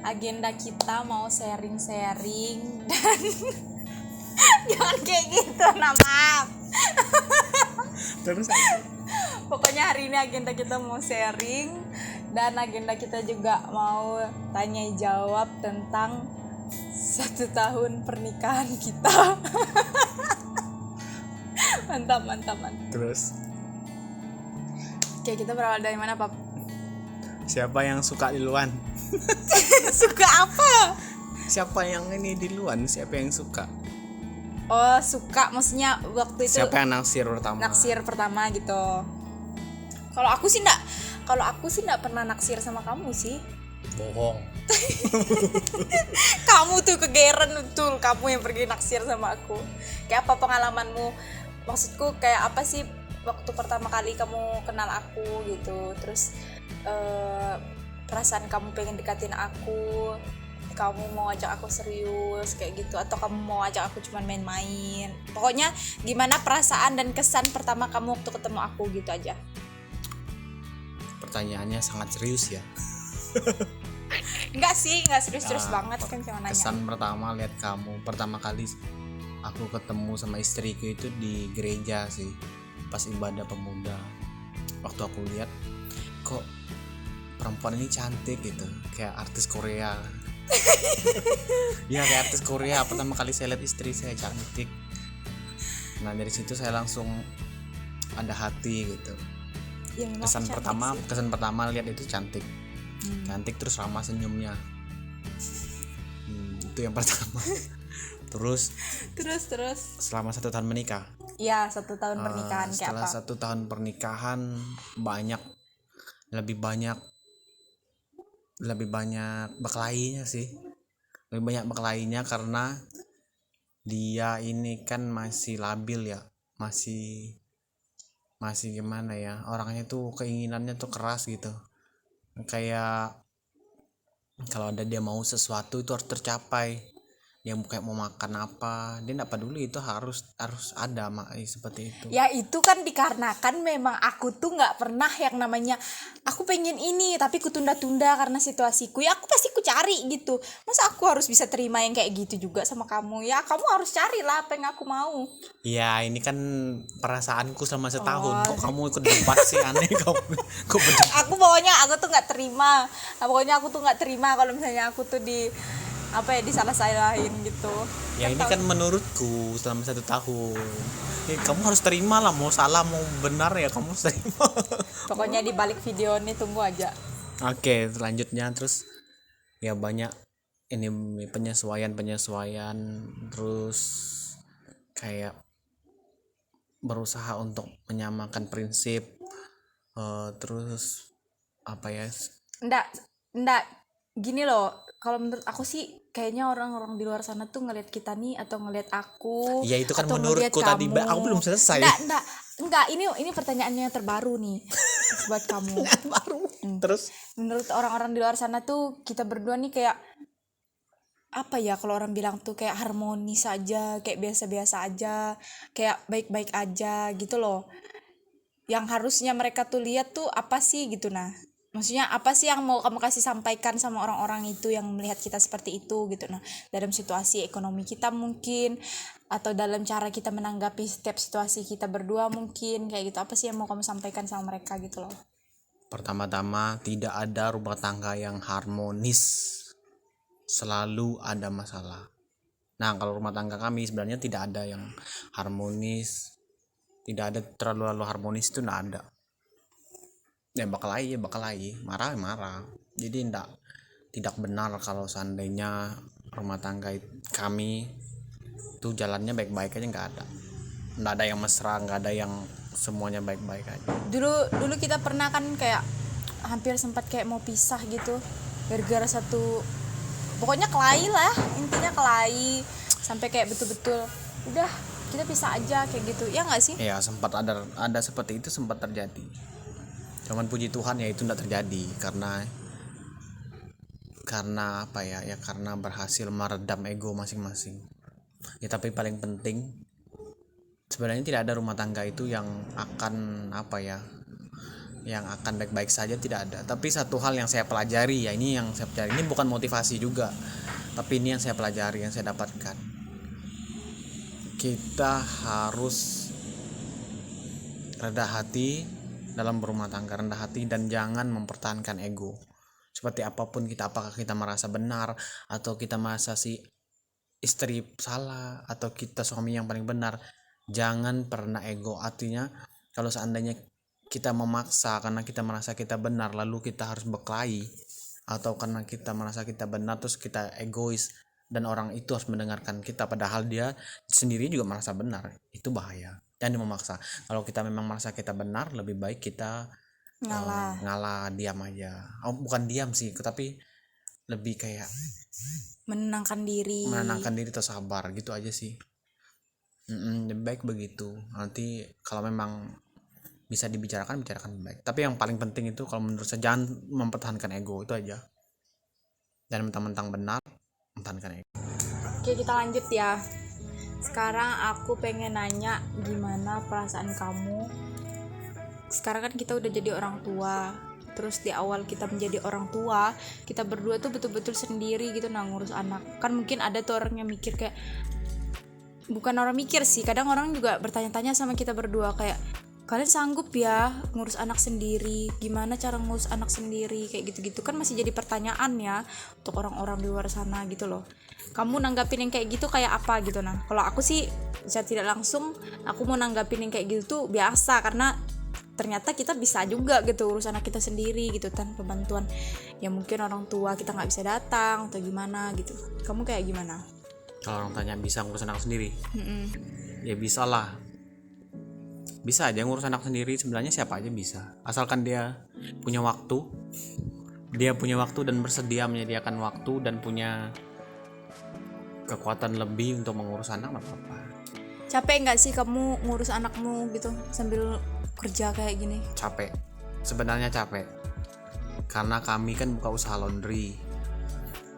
agenda kita mau sharing-sharing dan jangan kayak gitu, maaf. Terus Pokoknya hari ini agenda kita mau sharing dan agenda kita juga mau tanya jawab tentang 1 tahun pernikahan kita. Mantap. terus Oke, kita berawal dari mana, Pap? siapa yang suka duluan? Suka apa? Siapa yang ini duluan? Siapa yang suka? Oh, suka maksudnya waktu itu Siapa yang naksir pertama? naksir pertama gitu. Kalau aku sih enggak pernah naksir sama kamu sih. Bohong. Kamu tuh kegeren betul, kamu yang pergi naksir sama aku. Kayak apa pengalamanmu? Maksudku kayak apa sih waktu pertama kali kamu kenal aku gitu. Terus perasaan kamu pengen dekatin aku, kamu mau ajak aku serius kayak gitu, atau kamu mau ajak aku cuman main-main. Pokoknya gimana perasaan dan kesan pertama kamu waktu ketemu aku gitu aja. Pertanyaannya sangat serius ya. Enggak serius-serius Ya, banget kan, cuma nanya. Kesan pertama lihat kamu pertama kali aku ketemu sama istriku itu di gereja sih, pas ibadah pemuda. Waktu aku lihat kok perempuan ini cantik gitu, kayak artis Korea. Ya kayak artis Korea. Pertama kali saya lihat istri saya cantik. Nah dari situ saya langsung ada hati gitu. Ya, memang Kesan cantik sih. pertama lihat itu cantik. Cantik terus ramah senyumnya. Itu yang pertama. Terus Terus selama 1 tahun menikah. ya 1 tahun pernikahan kayak Setelah apa? 1 tahun pernikahan lebih banyak berkelainya sih. Lebih banyak berkelainya karena dia ini kan masih labil ya, masih gimana ya, orangnya tuh keinginannya tuh keras gitu. Kayak kalau ada dia mau sesuatu itu harus tercapai. Dia kayak mau makan apa, dia enggak peduli, itu harus ada seperti itu. Ya itu kan dikarenakan memang aku tuh nggak pernah yang namanya aku pengen ini tapi ku tunda-tunda karena situasiku. Ya aku pasti ku cari gitu. Masa aku harus bisa terima yang kayak gitu juga sama kamu? Ya kamu harus carilah apa yang aku mau. Ya ini kan perasaanku selama setahun. Oh. Kok kamu ikut debat sih, aneh kamu. Kok berdebat? Aku tuh nggak terima. Nah, pokoknya aku tuh nggak terima kalau misalnya aku tuh disalah-salahin gitu. Ya ini kan menurutku selama 1 tahun. Kamu harus terima lah, mau salah mau benar ya kamu harus terima. Pokoknya di balik video ini tunggu aja. Oke, selanjutnya terus ya banyak ini penyesuaian terus kayak berusaha untuk menyamakan prinsip, terus apa ya? Ndak gini loh, kalau menurut aku sih kayaknya orang-orang di luar sana tuh ngelihat kita nih atau ngelihat aku Ya itu kan atau ngelihat menurutku tadi, kamu. aku belum selesai. Enggak, ini pertanyaannya terbaru nih buat kamu. Baru. Terus Menurut orang-orang di luar sana tuh kita berdua nih kayak apa ya, kalau orang bilang tuh kayak harmonis aja, kayak biasa-biasa aja, kayak baik-baik aja gitu loh. Yang harusnya mereka tuh lihat tuh apa sih gitu. Nah, maksudnya apa sih yang mau kamu kasih sampaikan sama orang-orang itu yang melihat kita seperti itu gitu. Nah, dalam situasi ekonomi kita mungkin, atau dalam cara kita menanggapi setiap situasi kita berdua mungkin kayak gitu. Apa sih yang mau kamu sampaikan sama mereka gitu loh? pertama-tama tidak ada rumah tangga yang harmonis, selalu ada masalah. Nah kalau rumah tangga kami sebenarnya tidak ada yang harmonis, tidak ada terlalu harmonis, itu tidak ada. Ya bakal marah. Jadi tidak benar kalau seandainya rumah tangga kami itu jalannya baik-baik aja, nggak ada yang mesra, nggak ada yang semuanya baik-baik aja. Dulu kita pernah kan kayak hampir sempat kayak mau pisah gitu gara-gara satu, pokoknya kelahi lah, intinya kelahi sampai kayak betul-betul udah kita pisah aja kayak gitu, ya nggak sih? Ya sempat ada seperti itu, sempat terjadi. Cuman puji Tuhan ya itu tidak terjadi karena apa ya karena berhasil meredam ego masing-masing. Ya tapi paling penting sebenarnya tidak ada rumah tangga itu yang akan yang akan baik-baik saja, tidak ada. Tapi satu hal yang saya pelajari, ya ini yang saya pelajari, ini bukan motivasi juga, tapi ini yang saya pelajari, yang saya dapatkan. Kita harus rendah hati dalam berumah tangga, rendah hati dan jangan mempertahankan ego. Seperti apapun kita, apakah kita merasa benar atau kita merasa si istri salah atau kita suami yang paling benar, jangan pernah ego. Artinya kalau seandainya kita memaksa karena kita merasa kita benar lalu kita harus berkelahi, atau karena kita merasa kita benar terus kita egois dan orang itu harus mendengarkan kita padahal dia sendiri juga merasa benar, itu bahaya. Jangan memaksa. Kalau kita memang merasa kita benar, lebih baik kita ngalah, diam aja. Bukan diam sih, tapi lebih kayak menenangkan diri atau sabar gitu aja sih. Lebih baik begitu. Nanti kalau memang bisa bicarakan baik. Tapi yang paling penting itu kalau menurut saya, jangan mempertahankan ego, itu aja. Dan mentang-mentang benar, mempertahankan ego. Oke, kita lanjut ya. Sekarang aku pengen nanya, gimana perasaan kamu? Sekarang kan kita udah jadi orang tua. Terus di awal kita menjadi orang tua, kita berdua tuh betul-betul sendiri gitu ngurus anak. Kan mungkin ada tuh orang yang mikir kayak, bukan orang mikir sih, kadang orang juga bertanya-tanya sama kita berdua kayak, kalian sanggup ya ngurus anak sendiri? Gimana cara ngurus anak sendiri? Kayak gitu-gitu kan masih jadi pertanyaan ya untuk orang-orang di luar sana gitu loh. Kamu nanggapin yang kayak gitu kayak apa gitu? Nah, kalau aku sih saya tidak langsung, aku mau nanggapin yang kayak gitu tuh biasa, karena ternyata kita bisa juga gitu urus anak kita sendiri gitu tanpa bantuan ya mungkin orang tua kita nggak bisa datang atau gimana gitu. Kamu kayak gimana? Kalau orang tanya bisa ngurus anak sendiri, ya bisa lah. Bisa aja ngurus anak sendiri, sebenarnya siapa aja bisa, asalkan dia punya waktu dan bersedia menyediakan waktu dan punya kekuatan lebih untuk mengurus anak, nggak apa-apa. Capek nggak sih kamu ngurus anakmu gitu sambil kerja kayak gini? Capek, sebenarnya capek, karena kami kan buka usaha laundry.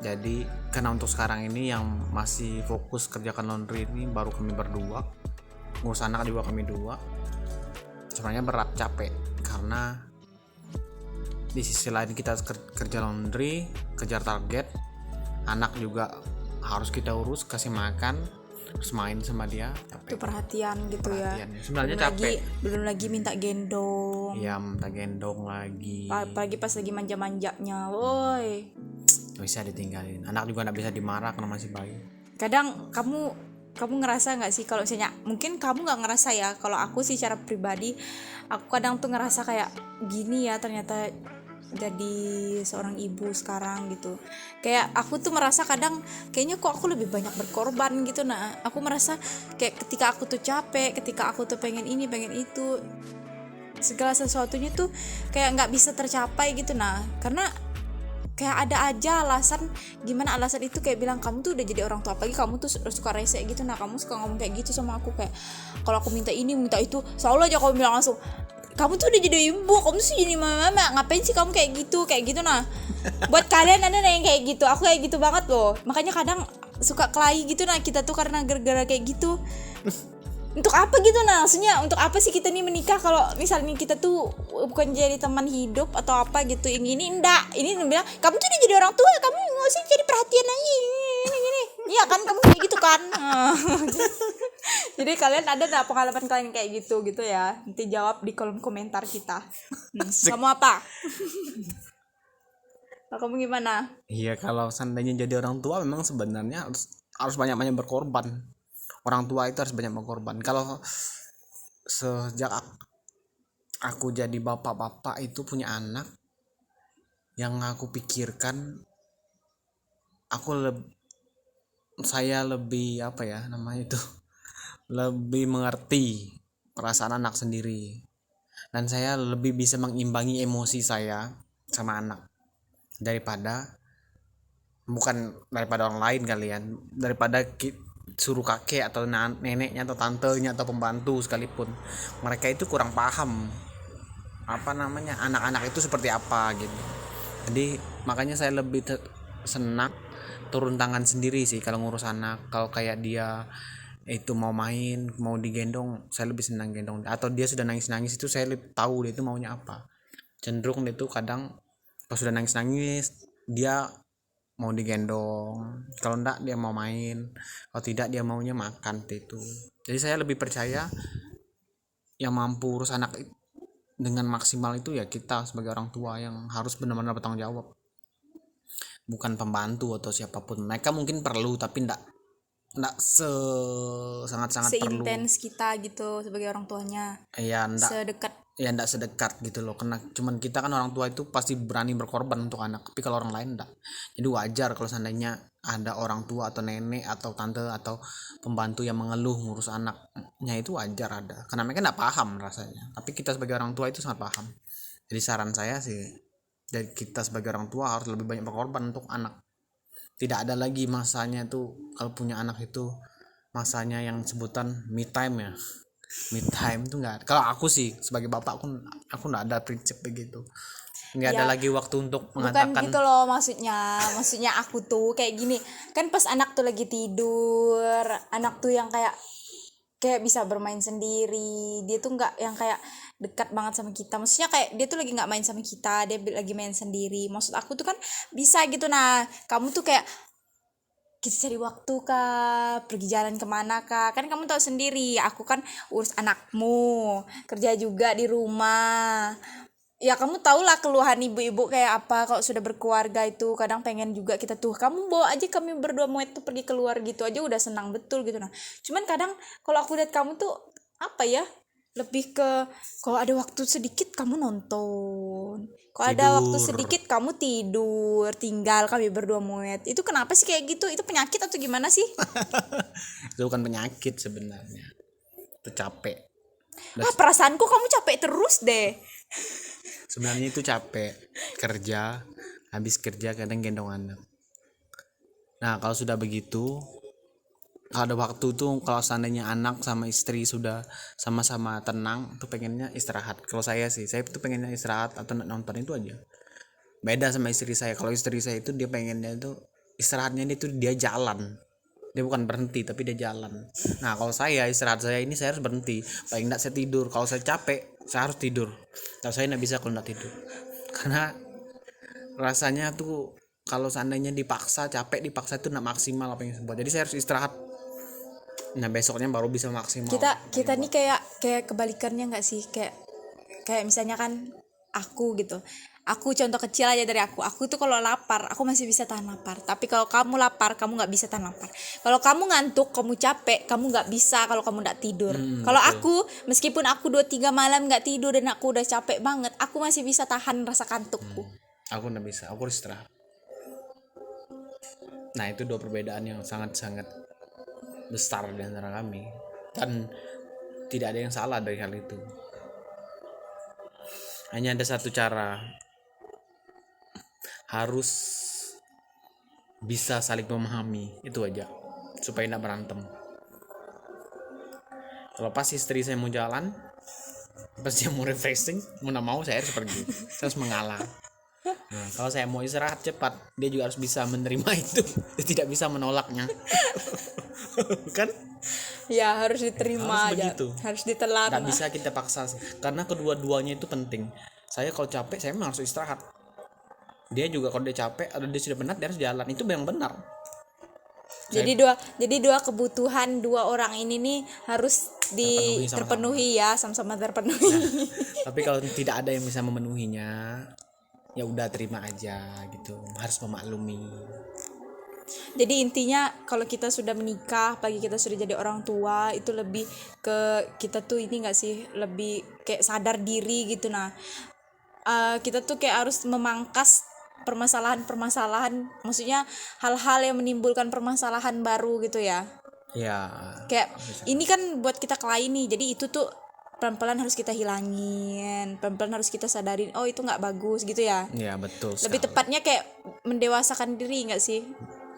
Jadi karena untuk sekarang ini yang masih fokus kerjakan laundry ini baru kami berdua, ngurus anak juga kami dua. Sebenarnya berat, capek, karena di sisi lain kita kerja laundry, kejar target, anak juga harus kita urus, kasih makan, terus main sama dia, capek. Itu perhatian gitu ya. Sebenarnya capek. Belum lagi minta gendong. Iya, minta gendong lagi. Apalagi pas lagi manja-manjanya, woi. Bisa ditinggalin. Anak juga nggak bisa dimarah karena masih bayi. Kadang kamu ngerasa nggak sih kalau misalnya, mungkin kamu nggak ngerasa ya, kalau aku sih secara pribadi aku kadang tuh ngerasa kayak gini ya ternyata jadi seorang ibu sekarang gitu. Kayak aku tuh merasa kadang kayaknya kok aku lebih banyak berkorban gitu. Nah aku merasa kayak ketika aku tuh capek, ketika aku tuh pengen ini pengen itu, segala sesuatunya tuh kayak nggak bisa tercapai gitu. Nah karena kayak ada aja alasan, gimana alasan itu kayak bilang kamu tuh udah jadi orang tua, apalagi kamu tuh suka rese gitu. Nah kamu suka ngomong kayak gitu sama aku, kayak kalau aku minta ini minta itu selalu aja kamu bilang langsung, kamu tuh udah jadi ibu, kamu tuh jadi mama, ngapain sih kamu kayak gitu. Nah buat kalian ada yang kayak gitu, aku kayak gitu banget loh, makanya kadang suka kelahi gitu. Nah kita tuh karena gara-gara kayak gitu. Untuk apa gitu? Nah maksudnya untuk apa sih kita nih menikah kalau misalnya kita tuh bukan jadi teman hidup atau apa gitu. Ini enggak, ini bilang kamu tuh udah jadi orang tua, kamu nggak usah jadi perhatian lagi gini. Iya kan kamu kayak gitu kan. Jadi kalian ada nggak pengalaman kalian kayak gitu ya? Nanti jawab di kolom komentar kita. Kamu apa? Kamu gimana? Iya, kalau seandainya jadi orang tua memang sebenarnya harus banyak-banyak berkorban. Orang tua itu harus banyak berkorban. Kalau sejak aku jadi bapak itu punya anak, yang aku pikirkan saya lebih apa ya namanya itu, lebih mengerti perasaan anak sendiri, dan saya lebih bisa mengimbangi emosi saya sama anak daripada orang lain kalian, daripada suruh kakek atau neneknya atau tantenya atau pembantu sekalipun. Mereka itu kurang paham apa namanya anak-anak itu seperti apa gitu. Jadi makanya saya lebih senang turun tangan sendiri sih kalau ngurus anak. Kalau kayak dia itu mau main, mau digendong, saya lebih senang gendong. Atau dia sudah nangis-nangis, itu saya lebih tahu dia itu maunya apa. cenderung dia tuh kadang pas sudah nangis dia mau digendong, kalau enggak dia mau main, kalau tidak dia maunya makan itu. Jadi saya lebih percaya yang mampu urus anak dengan maksimal itu ya kita sebagai orang tua yang harus benar-benar bertanggung jawab, bukan pembantu atau siapapun. Mereka mungkin perlu tapi enggak sangat-sangat perlu. Seintens kita gitu sebagai orang tuanya, Ya enggak, sedekat. ya enggak sedekat gitu loh, karena cuman kita kan orang tua itu pasti berani berkorban untuk anak, tapi kalau orang lain enggak. Jadi wajar kalau seandainya ada orang tua atau nenek atau tante atau pembantu yang mengeluh ngurus anaknya, itu wajar ada, karena mereka enggak paham rasanya, tapi kita sebagai orang tua itu sangat paham. Jadi saran saya sih, dari kita sebagai orang tua harus lebih banyak berkorban untuk anak. Tidak ada lagi masanya tuh kalau punya anak itu masanya yang sebutan me time ya. Me time tuh nggak, kalau aku sih sebagai bapak aku nggak ada prinsip begitu, nggak ada Ya, lagi waktu untuk bukan mengatakan. gitu loh maksudnya aku tuh kayak gini kan, pas anak tuh lagi tidur, anak tuh yang kayak bisa bermain sendiri, dia tuh nggak yang kayak dekat banget sama kita, maksudnya kayak dia tuh lagi nggak main sama kita, dia lagi main sendiri, maksud aku tuh kan bisa gitu. Nah kamu tuh kayak kita cari waktu kah, pergi jalan kemana kah, kan kamu tahu sendiri aku kan urus anakmu, kerja juga di rumah. Ya kamu tau lah keluhan ibu-ibu kayak apa kalau sudah berkeluarga itu, kadang pengen juga kita tuh kamu bawa aja kami berdua mau itu pergi keluar gitu aja udah senang betul gitu. Nah cuman kadang kalau aku lihat kamu tuh apa ya, lebih ke kalau ada waktu sedikit kamu nonton, kalau ada waktu Tidur sedikit kamu tidur, tinggal kami berdua muet. Itu kenapa sih kayak gitu? Itu penyakit atau gimana sih? itu bukan penyakit sebenarnya, itu capek. Perasaanku kamu capek terus deh. Sebenarnya itu capek kerja, habis kerja kadang gendong anak. Nah kalau sudah begitu, kalau ada waktu tuh, kalau seandainya anak sama istri sudah sama-sama tenang tuh pengennya istirahat. Kalau saya sih, saya tuh pengennya istirahat atau nonton itu aja. Beda sama istri saya. Kalau istri saya itu dia pengennya itu istirahatnya itu dia jalan, dia bukan berhenti tapi dia jalan. Nah kalau saya istirahat saya ini saya harus berhenti, paling enggak saya tidur. Kalau saya capek saya harus tidur, kalau saya enggak bisa kalau enggak tidur, karena rasanya tuh kalau seandainya dipaksa itu enggak maksimal apa yang saya buat. Jadi saya harus istirahat, nah besoknya baru bisa maksimal. Kita nih kayak kebalikannya nggak sih, kayak misalnya kan aku gitu, aku contoh kecil aja dari aku tuh kalau lapar aku masih bisa tahan lapar, tapi kalau kamu lapar kamu nggak bisa tahan lapar. Kalau kamu ngantuk, kamu capek, kamu nggak bisa kalau kamu nggak tidur. Kalau Betul. aku meskipun aku 2-3 malam nggak tidur dan aku udah capek banget, aku masih bisa tahan rasa kantukku. Aku enggak bisa, aku harus istirahat. Nah itu dua perbedaan yang sangat-sangat besar di antara kami, dan tidak ada yang salah dari hal itu. Hanya ada satu cara, harus bisa saling memahami, itu aja, supaya tidak berantem. Kalau pas istri saya mau jalan, pas dia mau refreshing, mau tidak mau saya harus pergi, saya harus mengalah. Nah, kalau saya mau istirahat cepat, dia juga harus bisa menerima itu, dia tidak bisa menolaknya. Kan Ya harus diterima harus aja, begitu, harus ditelan. nggak bisa kita paksa sih, karena kedua-duanya itu penting. Saya kalau capek saya memang harus istirahat, dia juga kalau dia capek atau dia sudah penat dia harus jalan, itu yang benar. Jadi dua kebutuhan dua orang ini nih harus Terpenuhi sama-sama. terpenuhi ya, sama-sama terpenuhi. Tapi kalau tidak ada yang bisa memenuhinya, ya udah terima aja gitu, harus memaklumi. Jadi intinya kalau kita sudah menikah, apalagi kita sudah jadi orang tua, itu lebih ke kita tuh ini nggak sih, lebih kayak sadar diri gitu. Nah, kita tuh kayak harus memangkas permasalahan-permasalahan, maksudnya hal-hal yang menimbulkan permasalahan baru gitu ya. Ya Kayak ini kan buat kita kelain nih, jadi itu tuh pelan-pelan harus kita hilangin, pelan-pelan harus kita sadarin, oh itu nggak bagus gitu ya. ya betul Lebih sekali. tepatnya kayak mendewasakan diri nggak sih,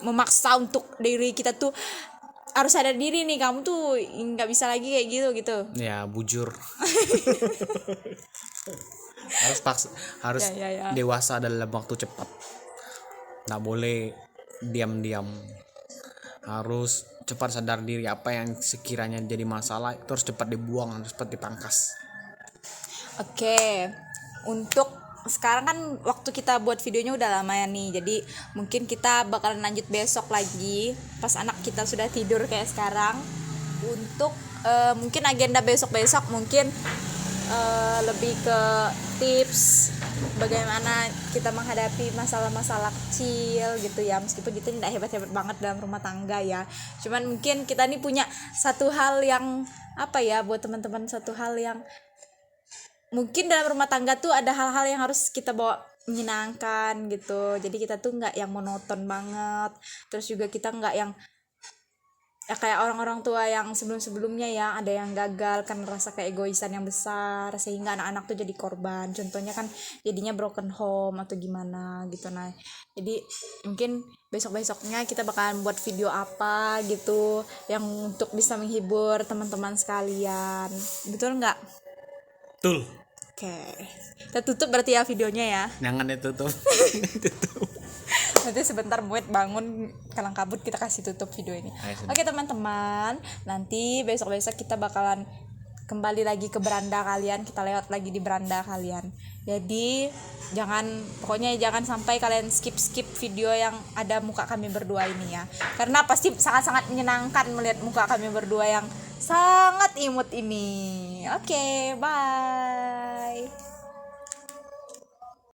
memaksa untuk diri kita tuh harus sadar diri nih, kamu tuh nggak bisa lagi kayak gitu. Ya bujur. harus Ya. dewasa dalam waktu cepat, nggak boleh diam-diam, harus cepat sadar diri. Apa yang sekiranya jadi masalah itu harus cepat dibuang, harus cepat dipangkas. Oke, untuk sekarang kan waktu kita buat videonya udah lama ya nih, jadi mungkin kita bakalan lanjut besok lagi pas anak kita sudah tidur kayak sekarang. Untuk mungkin agenda besok-besok mungkin lebih ke tips bagaimana kita menghadapi masalah-masalah kecil gitu ya, meskipun kita tidak hebat-hebat banget dalam rumah tangga ya, cuman mungkin kita nih punya satu hal yang apa ya, buat teman-teman, satu hal yang mungkin dalam rumah tangga tuh ada hal-hal yang harus kita bawa menyenangkan gitu, jadi kita tuh nggak yang monoton banget, terus juga kita nggak yang ya kayak orang-orang tua yang sebelum-sebelumnya ya, ada yang gagal karena rasa keegoisan yang besar sehingga anak-anak tuh jadi korban, contohnya kan jadinya broken home atau gimana gitu. Nah jadi mungkin besok-besoknya kita bakalan buat video apa gitu yang untuk bisa menghibur teman-teman sekalian, betul nggak? Betul. Oke, kita tutup berarti ya videonya ya. Jangan ditutup. Nanti sebentar Muet bangun kalang kabut, kita kasih tutup video ini. Oke teman-teman, nanti besok-besok kita bakalan kembali lagi ke beranda kalian, kita lewat lagi di beranda kalian. Jadi pokoknya jangan sampai kalian skip video yang ada muka kami berdua ini ya, karena pasti sangat-sangat menyenangkan melihat muka kami berdua yang sangat imut ini. Oke, bye.